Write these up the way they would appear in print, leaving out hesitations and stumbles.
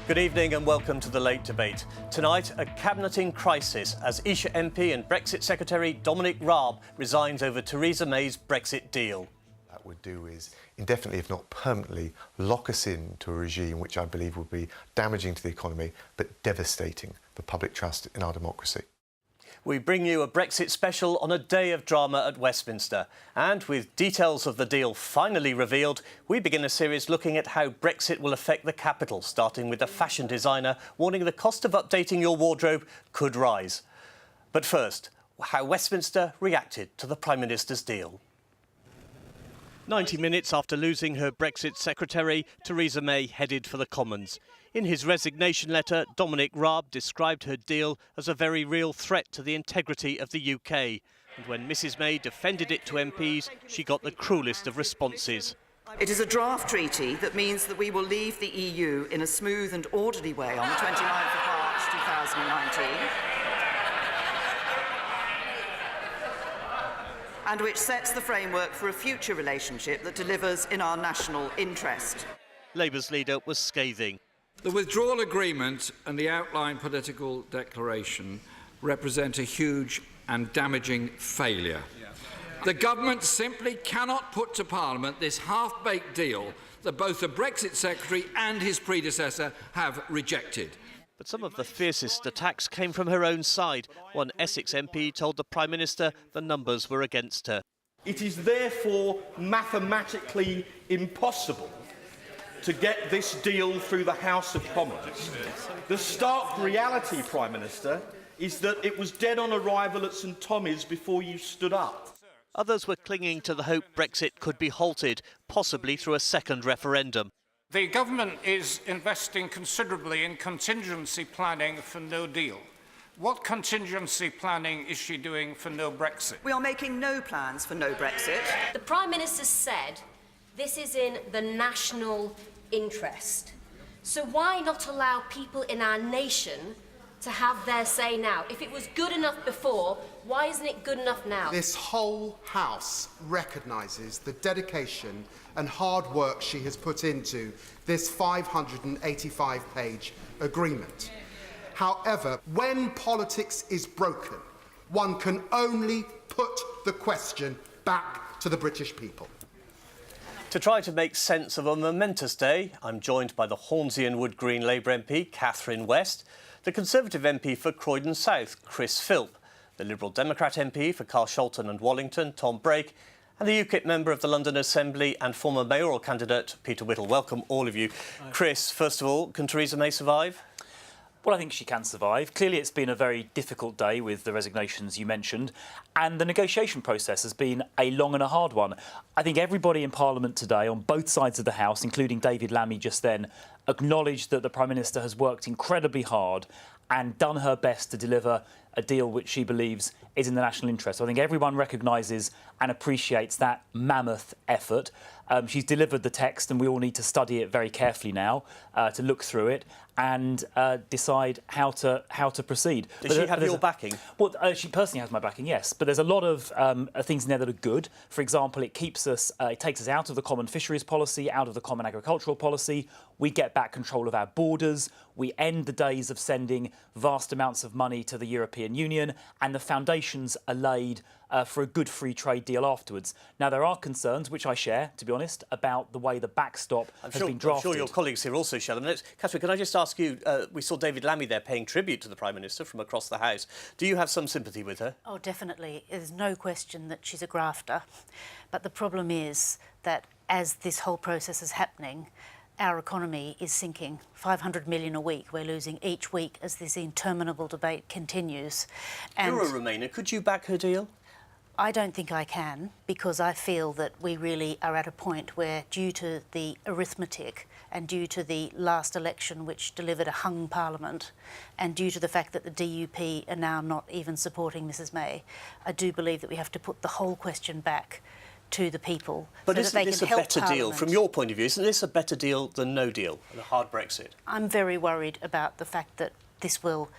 Good evening and welcome to the Late Debate. Tonight, a cabinet in crisis as Esher MP and Brexit Secretary Dominic Raab resigns over Theresa May's Brexit deal. That would do is indefinitely, if not permanently, lock us into a regime which I believe would be damaging to the economy but devastating for public trust in our democracy. We bring you a Brexit special on a day of drama at Westminster. And with details of the deal finally revealed, we begin a series looking at how Brexit will affect the capital, starting with a fashion designer warning the cost of updating your wardrobe could rise. But first, how Westminster reacted to the Prime Minister's deal. 90 minutes after losing her Brexit secretary, Theresa May headed for the Commons. In his resignation letter, Dominic Raab described her deal as a very real threat to the integrity of the UK. And when Mrs May defended it to MPs, she got the cruelest of responses. It is a draft treaty that means that we will leave the EU in a smooth and orderly way on the 29th of March 2019. And which sets the framework for a future relationship that delivers in our national interest. Labour's leader was scathing. The withdrawal agreement and the outline political declaration represent a huge and damaging failure. The government simply cannot put to Parliament this half-baked deal that both the Brexit Secretary and his predecessor have rejected. But some of the fiercest attacks came from her own side. One Essex MP told the Prime Minister the numbers were against her. It is therefore mathematically impossible to get this deal through the House of Commons. The stark reality, Prime Minister, is that it was dead on arrival at St Tommy's before you stood up. Others were clinging to the hope Brexit could be halted, possibly through a second referendum. The government is investing considerably in contingency planning for no deal. What contingency planning is she doing for no Brexit? We are making no plans for no Brexit. The Prime Minister said this is in the national interest. So why not allow people in our nation to have their say now? If it was good enough before, why isn't it good enough now? This whole House recognises the dedication and hard work she has put into this 585-page agreement. However, when politics is broken, one can only put the question back to the British people. To try to make sense of a momentous day, I'm joined by the Hornsey and Wood Green Labour MP, Catherine West, the Conservative MP for Croydon South, Chris Philp, the Liberal Democrat MP for Carshalton and Wallington, Tom Brake, and the UKIP member of the London Assembly and former mayoral candidate, Peter Whittle. Welcome, all of you. Hi. Chris, first of all, can Theresa May survive? Well, I think she can survive. Clearly, it's been a very difficult day with the resignations you mentioned, and the negotiation process has been a long and a hard one. I think everybody in Parliament today, on both sides of the House, including David Lammy just then, acknowledged that the Prime Minister has worked incredibly hard and done her best to deliver a deal which she believes is in the national interest. So I think everyone recognises and appreciates that mammoth effort. She's delivered the text, and we all need to study it very carefully now to look through it and decide how to proceed. Does she have your backing? Well, she personally has my backing, yes. But there's a lot of things in there that are good. For example, it takes us out of the common fisheries policy, out of the common agricultural policy. We get back control of our borders. We end the days of sending vast amounts of money to the European Union, and the foundations are laid for a good free trade deal afterwards. Now, there are concerns, which I share, to be honest, about the way the backstop has been drafted. I'm sure your colleagues here also share them. Catherine, can I just ask you, we saw David Lammy there paying tribute to the Prime Minister from across the House. Do you have some sympathy with her? Oh, definitely. There's no question that she's a grafter. But the problem is that as this whole process is happening, our economy is sinking. 500 million a week we're losing each week as this interminable debate continues. And you're a Remainer. Could you back her deal? I don't think I can, because I feel that we really are at a point where, due to the arithmetic and due to the last election which delivered a hung parliament, and due to the fact that the DUP are now not even supporting Mrs May, I do believe that we have to put the whole question back to the people. But so isn't that they this can a help better Parliament. deal? From your point of view, isn't this a better deal than no deal and a hard Brexit? I'm very worried about the fact that this will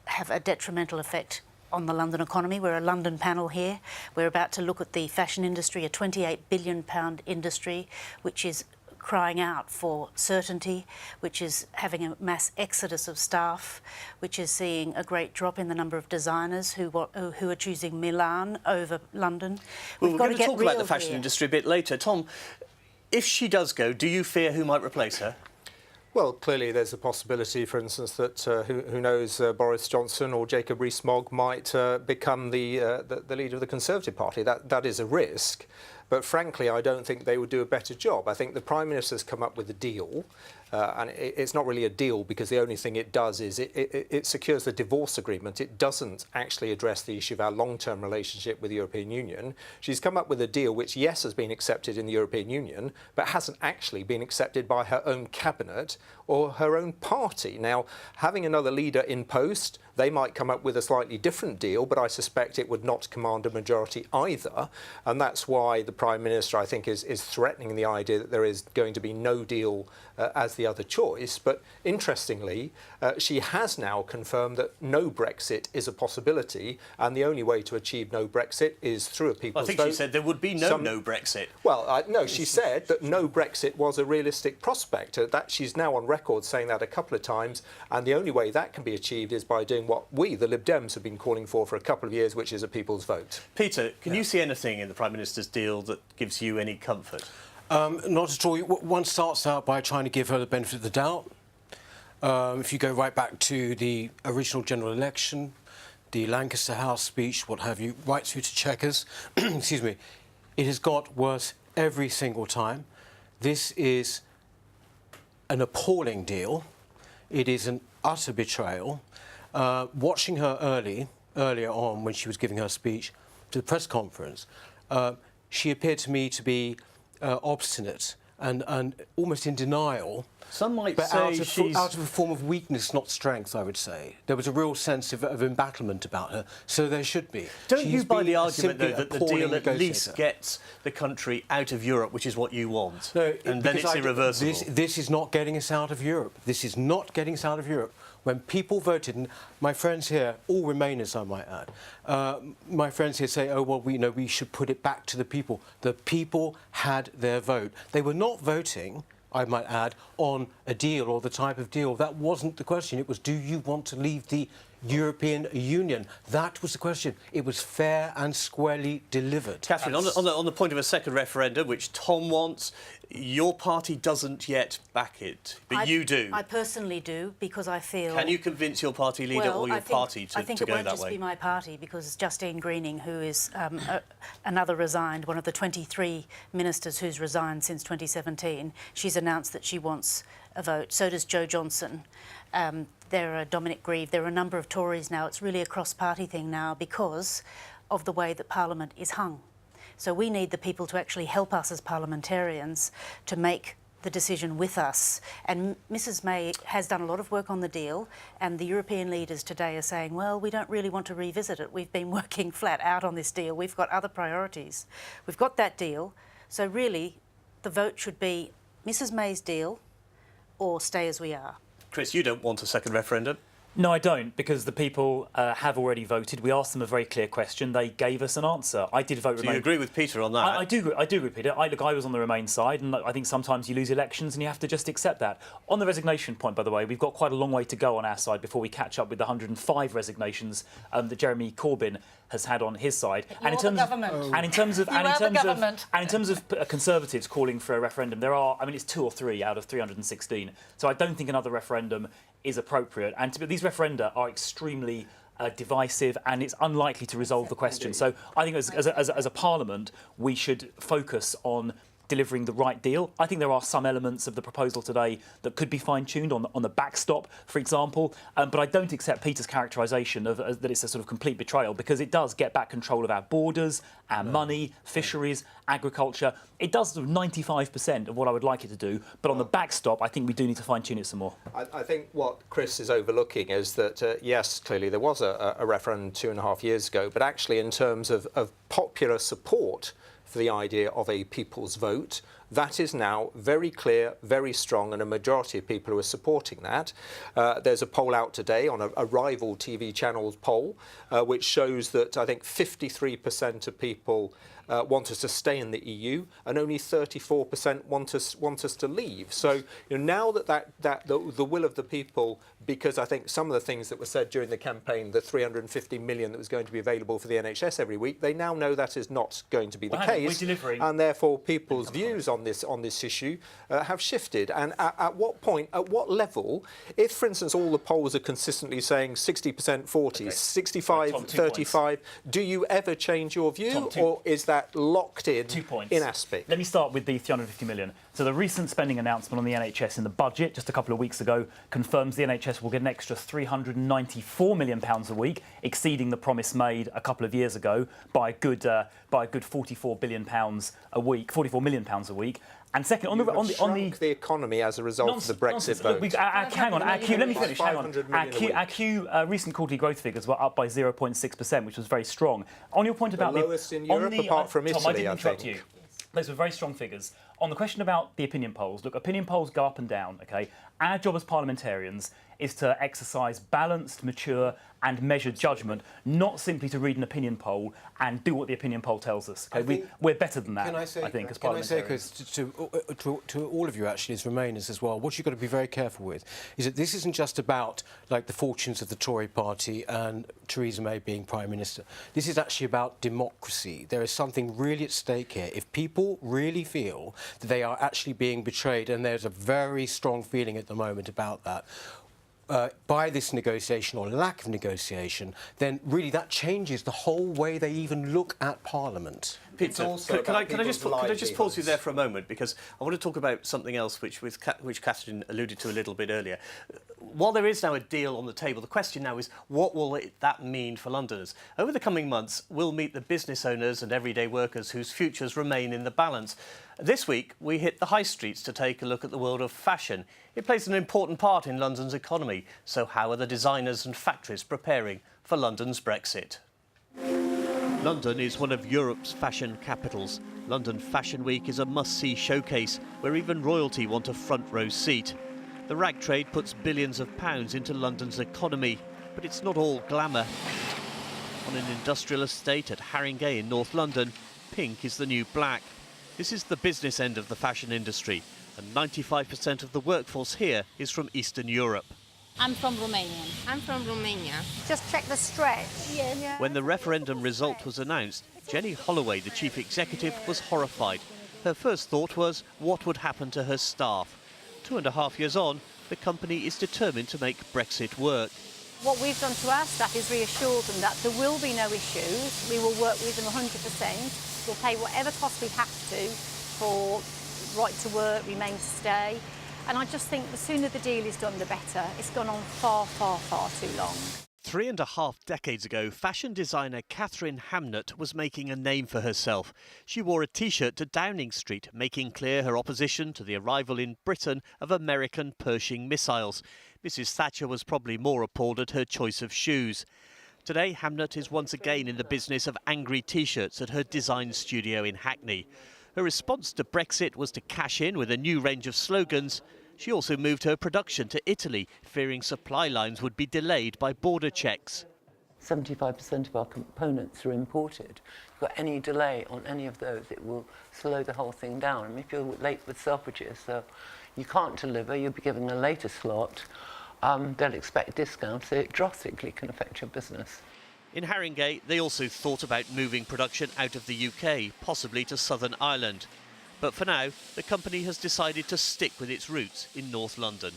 have a detrimental effect on the London economy. We're a London panel here. We're about to look at the fashion industry, a £28 billion industry, which is crying out for certainty, which is having a mass exodus of staff, which is seeing a great drop in the number of designers who are choosing Milan over London. Well, we're going to talk about the fashion industry a bit later. Tom, if she does go, do you fear who might replace her? Well, clearly there's a possibility, for instance, that who knows, Boris Johnson or Jacob Rees-Mogg might become the leader of the Conservative Party. That is a risk. But frankly, I don't think they would do a better job. I think the Prime Minister's come up with a deal, and it's not really a deal because the only thing it does is it secures the divorce agreement. It doesn't actually address the issue of our long-term relationship with the European Union. She's come up with a deal which, yes, has been accepted in the European Union, but hasn't actually been accepted by her own cabinet or her own party. Now, having another leader in post, they might come up with a slightly different deal, but I suspect it would not command a majority either. And that's why the Prime Minister, I think, is threatening the idea that there is going to be no deal as the other choice. But interestingly, she has now confirmed that no Brexit is a possibility, and the only way to achieve no Brexit is through a people's vote. I think she said there would be no Brexit. Well, no, she said that no Brexit was a realistic prospect. That she's now on record saying that a couple of times, and the only way that can be achieved is by doing what we, the Lib Dems, have been calling for a couple of years, which is a people's vote. Peter, can you see anything in the Prime Minister's deal that gives you any comfort? Not at all. One starts out by trying to give her the benefit of the doubt. If you go right back to the original general election, the Lancaster House speech, what have you, right through to Chequers, excuse me, it has got worse every single time. This is an appalling deal. It is an utter betrayal. Watching her earlier on when she was giving her speech to the press conference, she appeared to me to be obstinate and almost in denial. Some might but say out of a form of weakness, not strength, I would say. There was a real sense of embattlement about her, so there should be. Don't you buy the argument, though, that the deal at least gets the country out of Europe, which is what you want? No, and then it's irreversible. This is not getting us out of Europe. This is not getting us out of Europe. When people voted, and my friends here, all Remainers, I might add, my friends here say, oh, well, we should put it back to the people. The people had their vote. They were not voting, I might add, on a deal or the type of deal. That wasn't the question. It was, do you want to leave the European Union? That was the question. It was fair and squarely delivered. Catherine, on the point of a second referendum, which Tom wants, your party doesn't yet back it, but you do. I personally do, because I feel... Can you convince your party leader or your party to go that way? I think it won't just be my party, because Justine Greening, who is another resigned, one of the 23 ministers who's resigned since 2017, she's announced that she wants a vote. So does Jo Johnson. There are Dominic Grieve. There are a number of Tories now. It's really a cross-party thing now because of the way that Parliament is hung. So we need the people to actually help us as parliamentarians to make the decision with us. And Mrs May has done a lot of work on the deal, and the European leaders today are saying, well, we don't really want to revisit it. We've been working flat out on this deal. We've got other priorities. We've got that deal. So really, the vote should be Mrs May's deal or stay as we are. Chris, you don't want a second referendum? No, I don't, because the people have already voted. We asked them a very clear question. They gave us an answer. I did vote Remain. Do you agree with Peter on that? I do agree with Peter. I was on the Remain side, and I think sometimes you lose elections and you have to just accept that. On the resignation point, by the way, we've got quite a long way to go on our side before we catch up with the 105 resignations that Jeremy Corbyn has had on his side. And in terms of Conservatives calling for a referendum, there are, it's 2 or 3 out of 316. So I don't think another referendum is appropriate. And these referenda are extremely divisive, and it's unlikely to resolve the question. So I think as a parliament, we should focus on delivering the right deal. I think there are some elements of the proposal today that could be fine-tuned on the backstop, for example, but I don't accept Peter's characterisation of that it's a sort of complete betrayal, because it does get back control of our borders, our money, fisheries, agriculture. It does sort of 95% of what I would like it to do, but on the backstop, I think we do need to fine-tune it some more. I think what Chris is overlooking is that, yes, clearly there was a referendum 2.5 years ago, but actually in terms of popular support for the idea of a people's vote, that is now very clear, very strong, and a majority of people who are supporting that. There's a poll out today on a rival TV channel's poll, which shows that I think 53% of people want us to stay in the EU, and only 34% want us to leave. So now that the will of the people, because I think some of the things that were said during the campaign, the 350 million that was going to be available for the NHS every week, they now know that is not going to be the case, and therefore people's views on this issue have shifted. And at what point, at what level, if, for instance, all the polls are consistently saying 60% 40, 65 Tom, 35, do you ever change your view, or is that locked in 2 points. in aspect? Let me start with the 350 million. So the recent spending announcement on the NHS in the budget just a couple of weeks ago confirms the NHS will get an extra £394 million a week, exceeding the promise made a couple of years ago by a good £44 million a week. And second, on the economy as a result of the Brexit vote. Look, hang on, let me finish. Hang on. Our recent quarterly growth figures were up by 0.6%, which was very strong. On your point about the lowest in Europe, apart from Italy, Tom, I didn't interrupt think. you. Those were very strong figures. On the question about the opinion polls, look, opinion polls go up and down, OK? Our job as parliamentarians is to exercise balanced, mature and measured judgment, not simply to read an opinion poll and do what the opinion poll tells us. Okay? We're better than that, I think, as parliamentarians. To all of you, actually, as Remainers as well, what you've got to be very careful with is that this isn't just about like the fortunes of the Tory party and Theresa May being Prime Minister. This is actually about democracy. There is something really at stake here. If people really feel that they are actually being betrayed, and there's a very strong feeling at the moment about that, by this negotiation or lack of negotiation, then really that changes the whole way they even look at Parliament. Peter, can I just pause you there for a moment, because I want to talk about something else which Catherine alluded to a little bit earlier. While there is now a deal on the table, the question now is what will that mean for Londoners? Over the coming months, we'll meet the business owners and everyday workers whose futures remain in the balance. This week, we hit the high streets to take a look at the world of fashion. It plays an important part in London's economy. So how are the designers and factories preparing for London's Brexit? London is one of Europe's fashion capitals. London Fashion Week is a must-see showcase where even royalty want a front-row seat. The rag trade puts billions of pounds into London's economy, but it's not all glamour. On an industrial estate at Haringey in North London, pink is the new black. This is the business end of the fashion industry, and 95% of the workforce here is from Eastern Europe. I'm from Romania. I'm from Romania. Just check the stretch. Yeah. When the referendum result was announced, Jenny Holloway, the chief executive, was horrified. Her first thought was, what would happen to her staff? 2.5 years on, the company is determined to make Brexit work. What we've done to our staff is reassure them that there will be no issues. We will work with them 100%. We'll pay whatever cost we have to for right to work, remain to stay. And I just think the sooner the deal is done, the better. It's gone on far, far, far too long. 3.5 decades ago, fashion designer Catherine Hamnett was making a name for herself. She wore a T-shirt to Downing Street, making clear her opposition to the arrival in Britain of American Pershing missiles. Mrs Thatcher was probably more appalled at her choice of shoes. Today, Hamnett is once again in the business of angry T-shirts at her design studio in Hackney. Her response to Brexit was to cash in with a new range of slogans. She also moved her production to Italy, fearing supply lines would be delayed by border checks. 75% of our components are imported. If you've got any delay on any of those, it will slow the whole thing down. I mean, if you're late with Selfridges, so you can't deliver, you'll be given a later slot, they'll expect discounts, so it drastically can affect your business. In Haringey, they also thought about moving production out of the UK, possibly to Southern Ireland. But for now, the company has decided to stick with its roots in North London.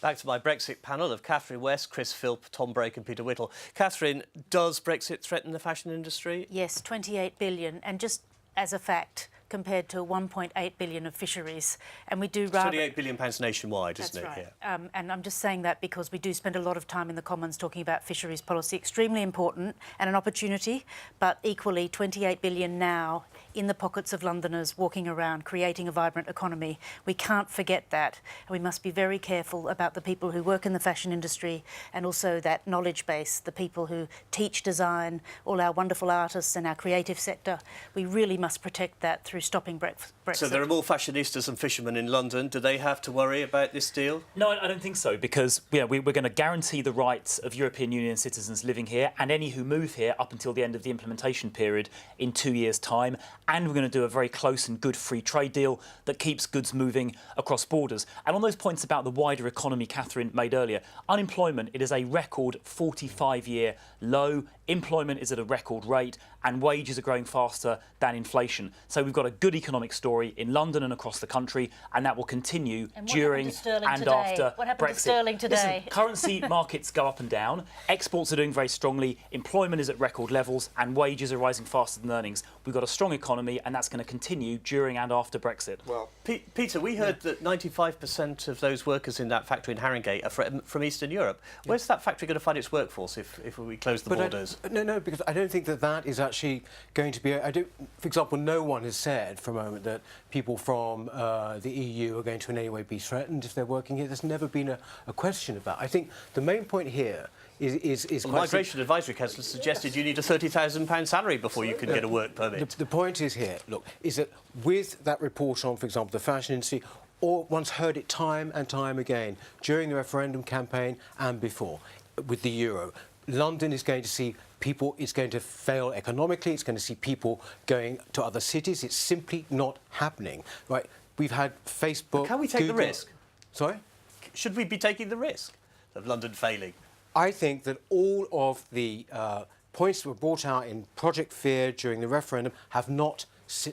Back to my Brexit panel of Catherine West, Chris Philp, Tom Brake and Peter Whittle. Catherine, does Brexit threaten the fashion industry? Yes, 28 billion. And just as a fact, compared to 1.8 billion of fisheries. And we do rather... £28 billion nationwide, isn't it? That's right. Yeah. And I'm just saying that because we do spend a lot of time in the Commons talking about fisheries policy. Extremely important and an opportunity, but equally 28 billion now in the pockets of Londoners walking around, creating a vibrant economy. We can't forget that. And we must be very careful about the people who work in the fashion industry and also that knowledge base, the people who teach design, all our wonderful artists and our creative sector. We really must protect that through stopping Brexit. So there are more fashionistas and fishermen in London. Do they have to worry about this deal? No, I don't think so, because we're going to guarantee the rights of European Union citizens living here and any who move here up until the end of the implementation period in 2 years' time. And we're going to do a very close and good free trade deal that keeps goods moving across borders. And on those points about the wider economy Catherine made earlier, unemployment, it is a record 45-year low. Employment is at a record rate and wages are growing faster than inflation. So we've got a good economic story in London and across the country, and that will continue during and after What happened Brexit. to sterling today? Listen, currency markets go up and down, exports are doing very strongly, employment is at record levels and wages are rising faster than earnings. We've got a strong economy and that's going to continue during and after Brexit. Well, Peter, we heard that 95% of those workers in that factory in Haringey are from Eastern Europe. Where's that factory going to find its workforce if we close the borders? No, because I don't think that is actually going to be... for example, no one has said for a moment that people from the EU are going to in any way be threatened if they're working here. There's never been a question of that. I think the main point here is the Migration Advisory Council suggested you need a £30,000 salary before you can get a work permit. The point is here, look, is that with that report on, for example, the fashion industry, or one's heard it time and time again during the referendum campaign and before with the euro. London is going to see people, it's going to fail economically, it's going to see people going to other cities. It's simply not happening. Right? We've had Facebook. But can we take Google, the risk? Sorry? Should we be taking the risk of London failing? I think that all of the points that were brought out in Project Fear during the referendum have not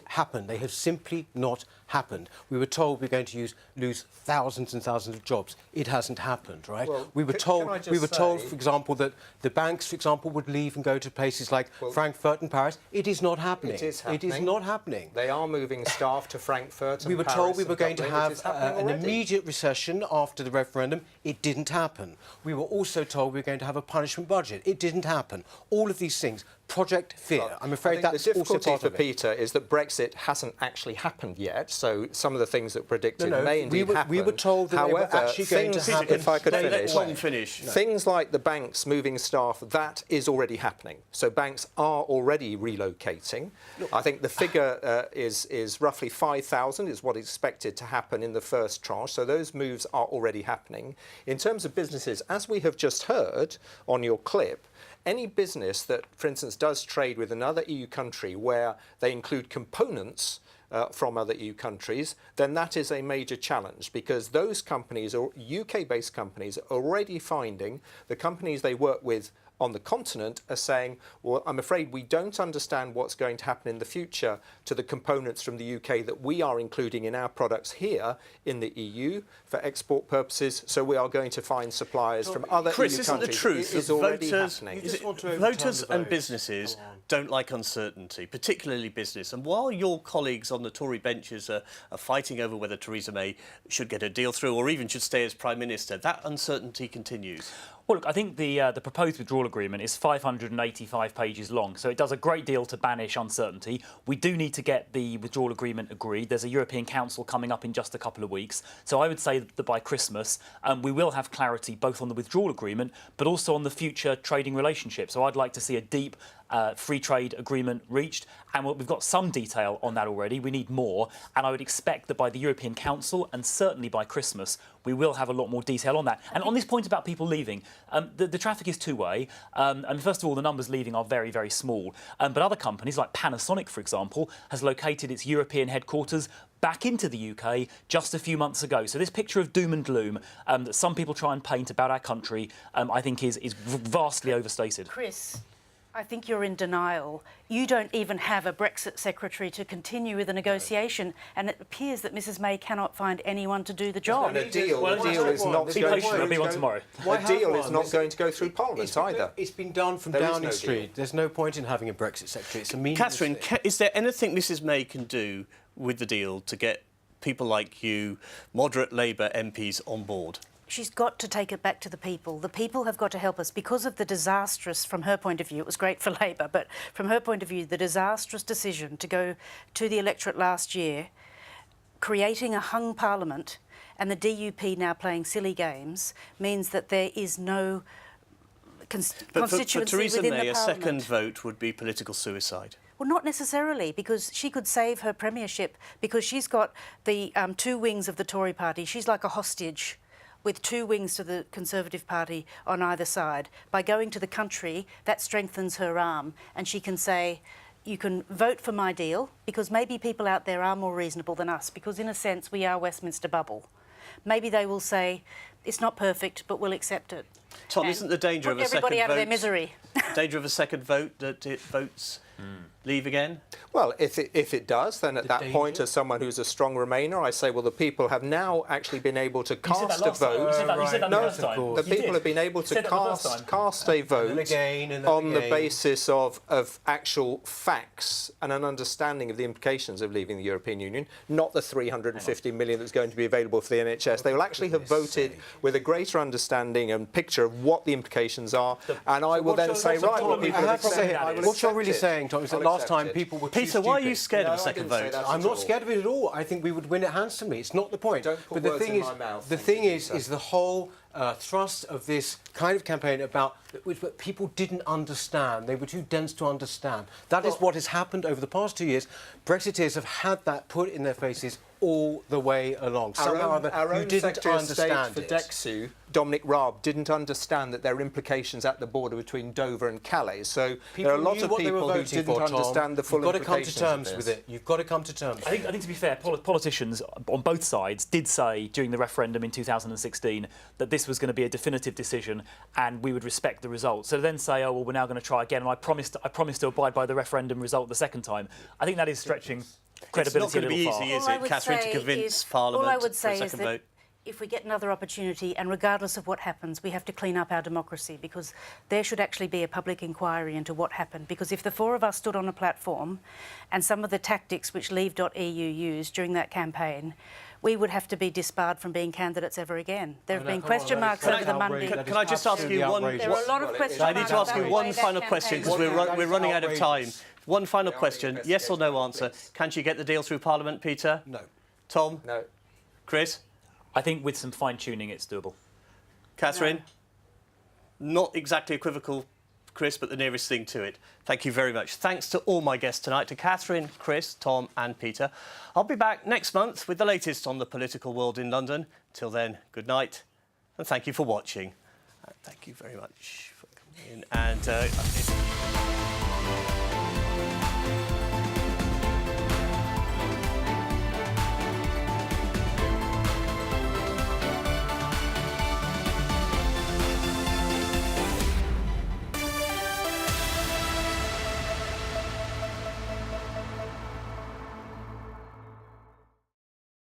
happened. They have simply not happened. We were told we're going to lose thousands and thousands of jobs. It hasn't happened, right? Well, we were told, for example, that the banks, for example, would leave and go to places like Frankfurt and Paris. It is not happening. It is happening. It is not happening. They are moving staff to Frankfurt and We were Paris told we were going to Dublin. have an immediate recession after the referendum. It didn't happen. We were also told we were going to have a punishment budget. It didn't happen. All of these things. Project Fear. I'm afraid that's the also difficulty part for of it. Peter is that Brexit hasn't actually happened yet. So some of the things that predicted may indeed happen. We were told that However, they were actually going to happen. If I could finish. Things like the banks moving staff, that is already happening. So banks are already relocating. I think the figure is roughly 5,000 is what is expected to happen in the first tranche. So those moves are already happening. In terms of businesses, as we have just heard on your clip, any business that, for instance, does trade with another EU country where they include components from other EU countries, then that is a major challenge because those companies, or UK-based companies, are already finding the companies they work with on the continent are saying, well, I'm afraid we don't understand what's going to happen in the future to the components from the UK that we are including in our products here in the EU for export purposes, so we are going to find suppliers from other EU countries. Isn't the truth is that already happening. Voters and businesses don't like uncertainty, particularly business. And while your colleagues on the Tory benches are fighting over whether Theresa May should get a deal through or even should stay as Prime Minister, that uncertainty continues. Well, look, I think the proposed withdrawal agreement is 585 pages long, so it does a great deal to banish uncertainty. We do need to get the withdrawal agreement agreed. There's a European Council coming up in just a couple of weeks, so I would say that by Christmas we will have clarity both on the withdrawal agreement but also on the future trading relationship. So I'd like to see a deep free trade agreement reached, and we've got some detail on that already. We need more, and I would expect that by the European Council and certainly by Christmas we will have a lot more detail on that. And on this point about people leaving, the traffic is two-way. And first of all, the numbers leaving are very, very small. But other companies like Panasonic, for example, has located its European headquarters back into the UK just a few months ago. So this picture of doom and gloom that some people try and paint about our country, I think is vastly overstated. Chris, I think you're in denial. You don't even have a Brexit secretary to continue with the negotiation, and it appears that Mrs May cannot find anyone to do the job. A deal is not going to go through Parliament either. It's been done from Downing Street. There's no point in having a Brexit secretary. It's a meaningless Catherine, is there anything Mrs May can do with the deal to get people like you, moderate Labour MPs, on board? she's got to take it back to the people. The people have got to help us because of the disastrous, from her point of view, it was great for Labor, but from her point of view, the disastrous decision to go to the electorate last year, creating a hung parliament and the DUP now playing silly games means that there is no constituency for Theresa within May, the a parliament. second vote would be political suicide. Well, not necessarily, because she could save her premiership because she's got the two wings of the Tory party. She's like a hostage with two wings to the Conservative Party on either side. By going to the country, that strengthens her arm, and she can say, you can vote for my deal, because maybe people out there are more reasonable than us, because in a sense we are Westminster bubble. Maybe they will say, it's not perfect, but we'll accept it. Tom, isn't the danger of a second vote... everybody out of their misery. Danger of a second vote that it votes leave again? Well, if it does, then at that point, as someone who's a strong Remainer, I say, well, the people have now actually been able to cast a vote. You said that the first time. The people have been able to cast a vote on the basis of actual facts and an understanding of the implications of leaving the European Union, not the 350 million that's going to be available for the NHS. They will actually have voted with a greater understanding and picture of what the implications are, and I will then say, right, well, people have accepted. What you're really saying, Tom, is that last time people were too Peter, why are you stupid. scared of a second vote? I'm not scared of it at all. I think we would win it handsomely. It's not the point. But the thing is the whole thrust of this kind of campaign about which people didn't understand. They were too dense to understand. That is what has happened over the past 2 years. Brexiteers have had that put in their faces all the way along. Our own Secretary of State for DEXU, Dominic Raab, didn't understand that there are implications at the border between Dover and Calais. So there are a lot of people who didn't understand the full implications. You've got to come to terms with it. You've got to come to terms. I think to be fair, politicians on both sides did say during the referendum in 2016 that this was going to be a definitive decision and we would respect the result. So then say, oh well, we're now going to try again, and I promised to abide by the referendum result the second time. I think that is stretching credibility a little far. It's not going to be easy, is it, Catherine, to convince Parliament all I would for say a is second that vote? if we get another opportunity, and regardless of what happens, we have to clean up our democracy, because there should actually be a public inquiry into what happened. Because if the four of us stood on a platform and some of the tactics which Leave.eu used during that campaign, we would have to be disbarred from being candidates ever again. There have been question marks over the Monday. Can I just ask you one... There are a lot of question marks. I need to ask you one final question, because we're running out of time. One final question, yes or no answer. Can she get the deal through Parliament, Peter? No. Tom? No. Chris? I think with some fine-tuning it's doable. Catherine? No. Not exactly equivocal, Chris, but the nearest thing to it. Thank you very much. Thanks to all my guests tonight, to Catherine, Chris, Tom and Peter. I'll be back next month with the latest on the political world in London. Till then, good night and thank you for watching. Thank you very much for coming in. And...